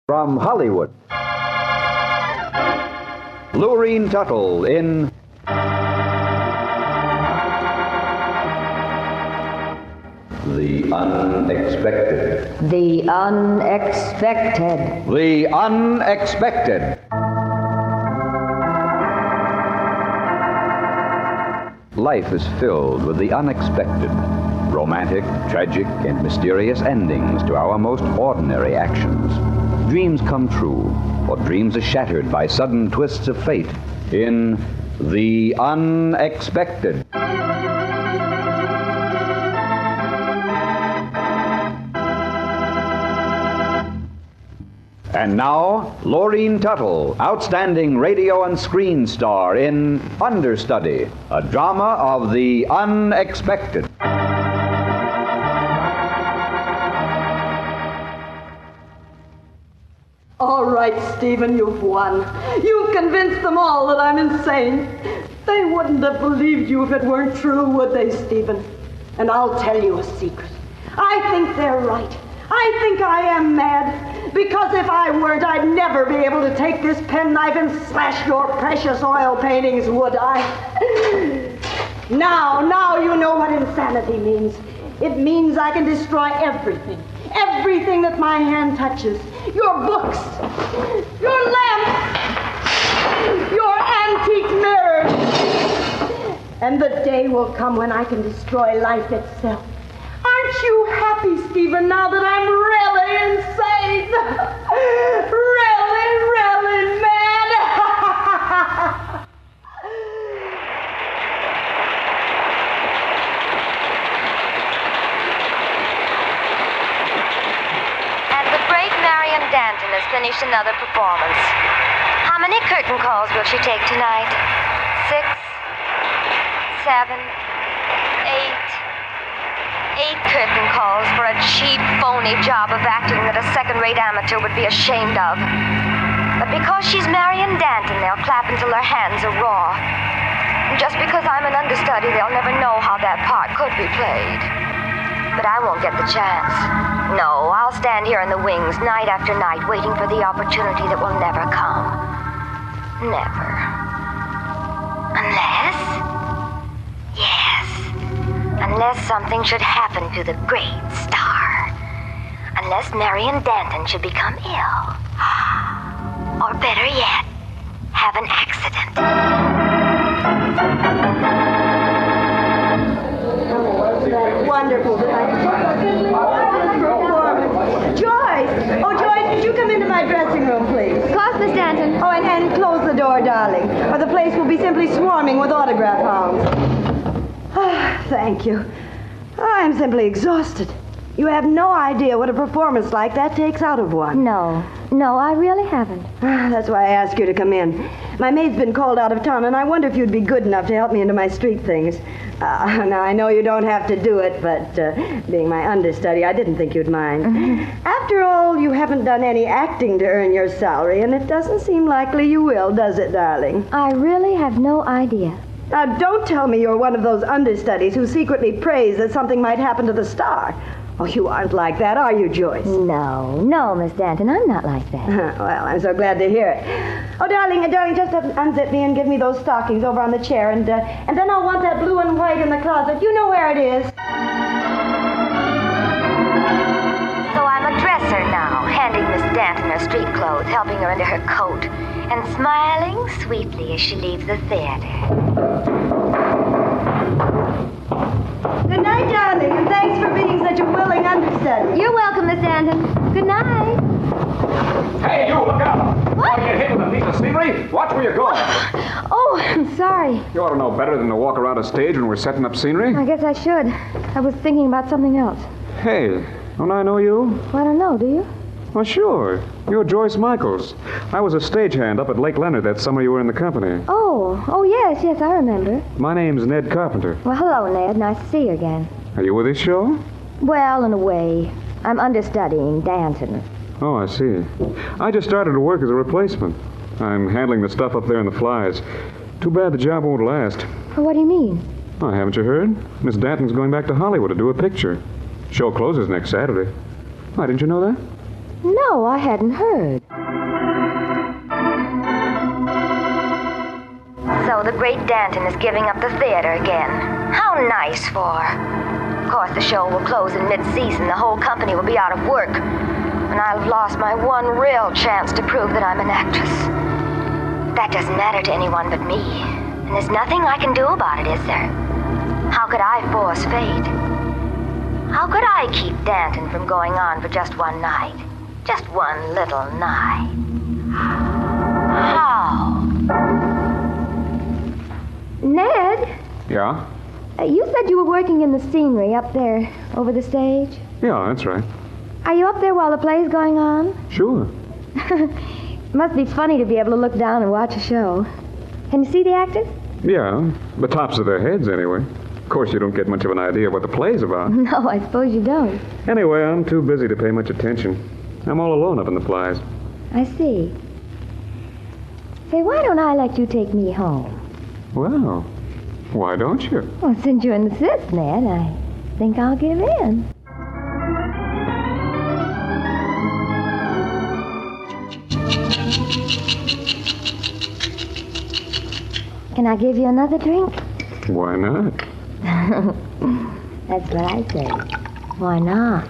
From Hollywood, Lurene Tuttle in The Unexpected. The Unexpected. The Unexpected. Life is filled with the unexpected. Romantic, tragic, and mysterious endings to our most ordinary actions. Dreams come true, or dreams are shattered by sudden twists of fate in The Unexpected. And now, Lurene Tuttle, outstanding radio and screen star in Understudy, a drama of the unexpected. All right, Stephen, you've won. You've convinced them all that I'm insane. They wouldn't have believed you if it weren't true, would they, Stephen? And I'll tell you a secret. I think they're right. I think I am mad. Because if I weren't, I'd never be able to take this penknife and slash your precious oil paintings, would I? Now you know what insanity means. It means I can destroy everything. Everything that my hand touches. Your books, your lamps, your antique mirrors. And the day will come when I can destroy life itself. Aren't you happy, Stephen, now that I'm really insane? Really mad? And the great Marian Danton has finished another performance. How many curtain calls will she take tonight? 6, 7, 8 curtain calls for a cheap, phony job of acting that a second-rate amateur would be ashamed of. But because she's Marian Danton, they'll clap until their hands are raw. And just because I'm an understudy, they'll never know how that part could be played. But I won't get the chance. No, I'll stand here in the wings night after night waiting for the opportunity that will never come. Never. Unless... Yes. Unless something should happen to the great star. Unless Marian Danton should become ill. Or better yet, have an accident. Wonderful tonight. Joyce! Oh, Joyce, could you come into my dressing room, please? Of course, Miss Danton. Oh, and close the door, darling, or the place will be simply swarming with autograph hounds. Thank you. I'm simply exhausted. You have no idea what a performance like that takes out of one. No, I really haven't. That's why I asked you to come in. My maid's been called out of town, and I wonder if you'd be good enough to help me into my street things. Now, I know you don't have to do it, but being my understudy, I didn't think you'd mind. Mm-hmm. After all, you haven't done any acting to earn your salary, and it doesn't seem likely you will, does it, darling? I really have no idea. Now, don't tell me you're one of those understudies who secretly prays that something might happen to the star. Oh, you aren't like that, are you, Joyce? No, Miss Danton, I'm not like that. Well, I'm so glad to hear it. Oh, darling, just unzip me and give me those stockings over on the chair, and then I'll want that blue and white in the closet. You know where it is. So I'm a dresser now, handing Miss Danton her street clothes, helping her into her coat, and smiling sweetly as she leaves the theater. Good night, darling, and thanks for being such a willing understudy. You're welcome, Miss Danton. Good night. Hey, you, look out! What? You get hit with a piece of scenery? Watch where you're going. Oh, I'm sorry. You ought to know better than to walk around a stage when we're setting up scenery. I guess I should. I was thinking about something else. Hey, don't I know you? Well, I don't know, do you? Well, sure. You're Joyce Michaels. I was a stagehand up at Lake Leonard that summer you were in the company. Oh, yes, I remember. My name's Ned Carpenter. Well, hello, Ned. Nice to see you again. Are you with this show? Well, in a way. I'm understudying Danton. Oh, I see. I just started to work as a replacement. I'm handling the stuff up there in the flies. Too bad the job won't last. Well, what do you mean? Oh, haven't you heard? Miss Danton's going back to Hollywood to do a picture. Show closes next Saturday. Why, didn't you know that? No, I hadn't heard. So the great Danton is giving up the theater again. How nice for. Of course, the show will close in mid-season. The whole company will be out of work. And I'll have lost my one real chance to prove that I'm an actress. That doesn't matter to anyone but me. And there's nothing I can do about it, is there? How could I force fate? How could I keep Danton from going on for just one night? Just one little night. How? Ned, Yeah? you said you were working in the scenery up there over the stage. Yeah, that's right. Are you up there while the play's going on? Sure. Must be funny to be able to look down and watch a show. Can you see the actors? Yeah, the tops of their heads, anyway. Of course, you don't get much of an idea of what the play's about. No, I suppose you don't. Anyway, I'm too busy to pay much attention. I'm all alone up in the flies. I see. Say, why don't I let you take me home? Well, why don't you? Well, since you insist, Ned, I think I'll give in. Can I give you another drink? Why not? That's what I say. Why not?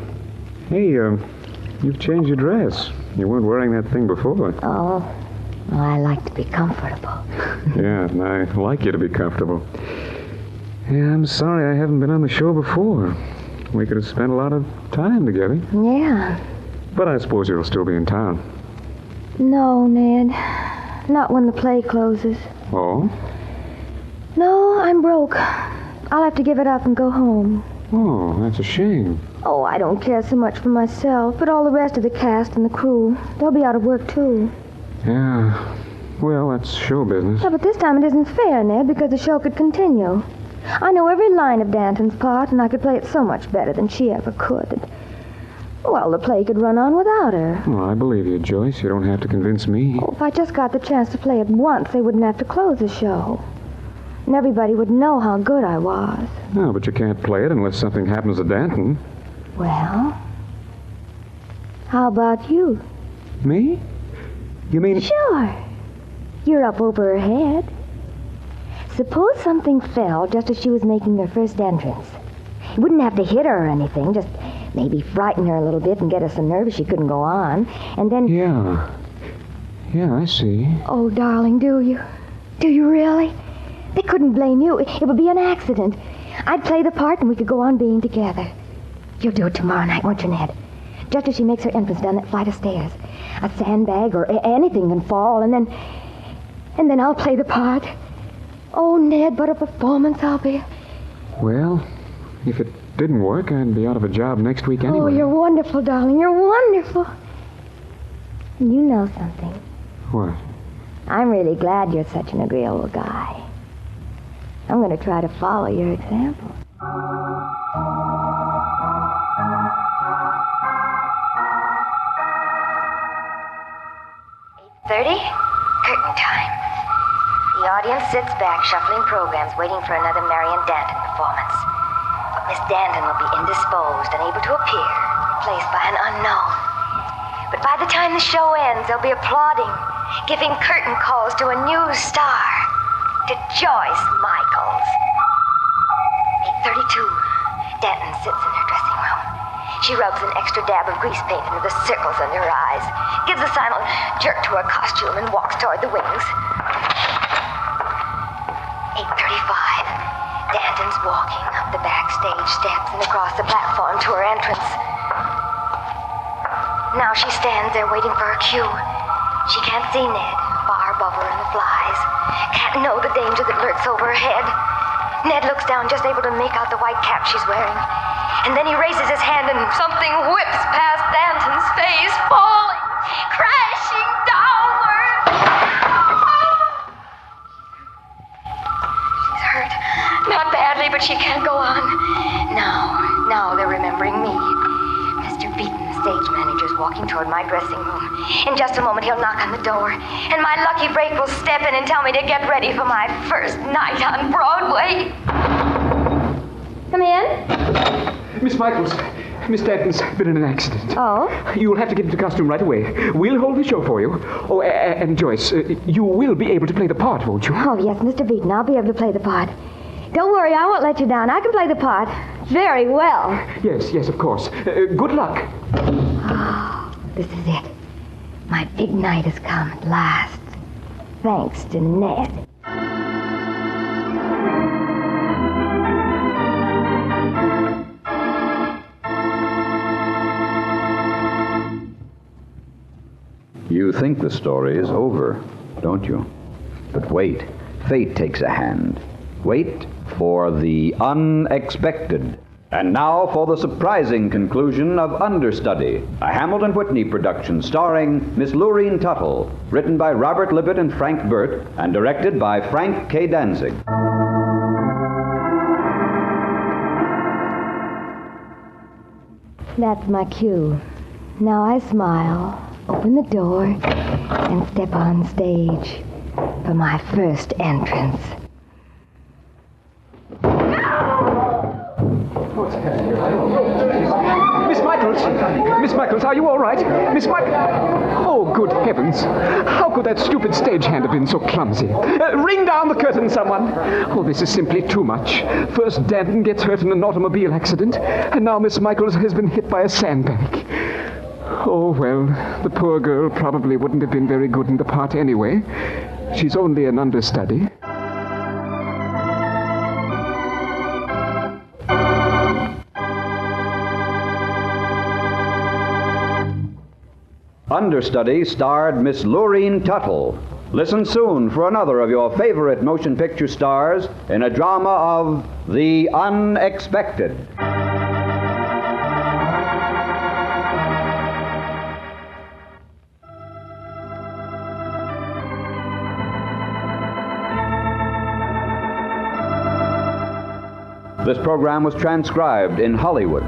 Hey, you've changed your dress. You weren't wearing that thing before. Oh, well, I like to be comfortable. Yeah, and I like you to be comfortable. Yeah, I'm sorry I haven't been on the show before. We could have spent a lot of time together. Yeah. But I suppose you'll still be in town. No, Ned. Not when the play closes. Oh? No, I'm broke. I'll have to give it up and go home. Oh, that's a shame. Oh, I don't care so much for myself, but all the rest of the cast and the crew, they'll be out of work, too. Yeah. Well, that's show business. Yeah, but this time it isn't fair, Ned, because the show could continue. I know every line of Danton's part, and I could play it so much better than she ever could. And, well, the play could run on without her. Well, I believe you, Joyce. You don't have to convince me. Oh, if I just got the chance to play it once, they wouldn't have to close the show. And everybody would know how good I was. No, but you can't play it unless something happens to Danton. Well, how about you? Me? You mean... Sure. You're up over her head. Suppose something fell just as she was making her first entrance. You wouldn't have to hit her or anything, just maybe frighten her a little bit and get her so nervous she couldn't go on. And then... Yeah. Yeah, I see. Oh, darling, do you? Do you really? They couldn't blame you. It would be an accident. I'd play the part and we could go on being together. You'll do it tomorrow night, won't you, Ned? Just as she makes her entrance down that flight of stairs. A sandbag or anything can fall, and then I'll play the part. Oh, Ned, what a performance I'll be. Well, if it didn't work, I'd be out of a job next week anyway. Oh, you're wonderful, darling. You're wonderful. And you know something. What? I'm really glad you're such an agreeable guy. I'm going to try to follow your example. 30, curtain time. The audience sits back, shuffling programs, waiting for another Marion Danton performance. But Miss Danton will be indisposed, unable to appear, replaced by an unknown. But by the time the show ends, they'll be applauding, giving curtain calls to a new star, to Joyce Michaels. 8:32. Danton sits in her dressing room. She rubs an extra dab of grease paint into the circles under her eyes, gives a silent jerk to her costume, and walks toward the wings. 8:35. Danton's walking up the backstage steps and across the platform to her entrance. Now she stands there waiting for her cue. She can't see Ned, far above her in the flies. Can't know the danger that lurks over her head. Ned looks down, just able to make out the white cap she's wearing. And then he raises his hand and something whips past Danton's face, falling, crashing downward. She's hurt. Not badly, but she can't go on. Now they're remembering me. Mr. Beaton, the stage manager's walking toward my dressing room. In just a moment, he'll knock on the door, and my lucky break will step in and tell me to get ready for my first night on Broadway. Come in. Miss Michaels, Miss Danton's been in an accident. Oh? You'll have to get into costume right away. We'll hold the show for you. Oh, and Joyce, you will be able to play the part, won't you? Oh, yes, Mr. Beaton. I'll be able to play the part. Don't worry, I won't let you down. I can play the part very well. Yes, of course. Good luck. Oh, this is it. My big night has come at last. Thanks to Ned. You think the story is over, don't you? But wait. Fate takes a hand. Wait for the unexpected. And now for the surprising conclusion of Understudy, a Hamilton Whitney production starring Miss Lurene Tuttle, written by Robert Libet and Frank Burt, and directed by Frank K. Danzig. That's my cue. Now I smile, open the door, and step on stage for my first entrance. Miss Michaels, are you all right? Miss Michaels. Oh, good heavens. How could that stupid stagehand have been so clumsy? Ring down the curtain, someone. Oh, this is simply too much. First, Danton gets hurt in an automobile accident, and now Miss Michaels has been hit by a sandbag. Oh, well, the poor girl probably wouldn't have been very good in the part anyway. She's only an understudy. Understudy starred Miss Lurene Tuttle. Listen soon for another of your favorite motion picture stars in a drama of the unexpected. This program was transcribed in Hollywood.